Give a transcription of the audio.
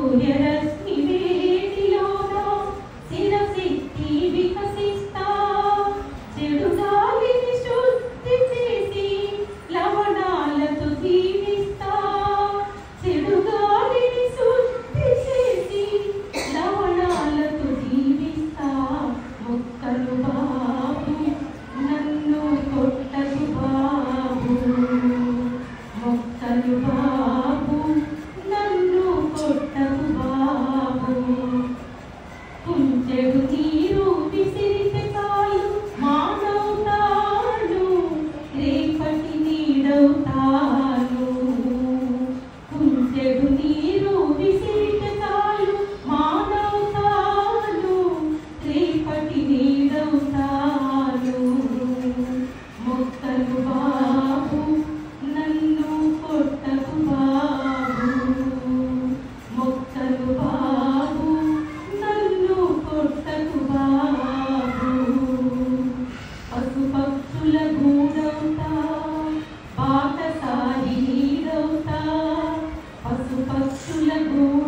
సూర్యరశ్మి వేడిలోన శిరసిద్ధి వికసిస్తా చెడు గాలిని శుద్ధి చేసి లవణాలతో దీవిస్తా చెడు గాలిని శుద్ధి చేసి లవణాలతో దీవిస్తా మొక్కలు బాబు నన్ను కొట్టకు బాబు మొక్కలు బాబు నన్ను కొట్టకు బాబు కుంచెడు నీరు విసిరితే చాలు మానవుతాను రేపటి నీడవుతాను కుంచెడు నీరు విసిరితే చాలు మానవుతాను రేపటి నీడవుతాను మొక్కలు బాబు నన్ను కొట్టకు బాబు మొక్కలు బాబు నన్ను కొట్టకు బాబు పశుపక్షుల గూడవుతా బాటసారి నీడవుతా పశుపక్షుల గూడ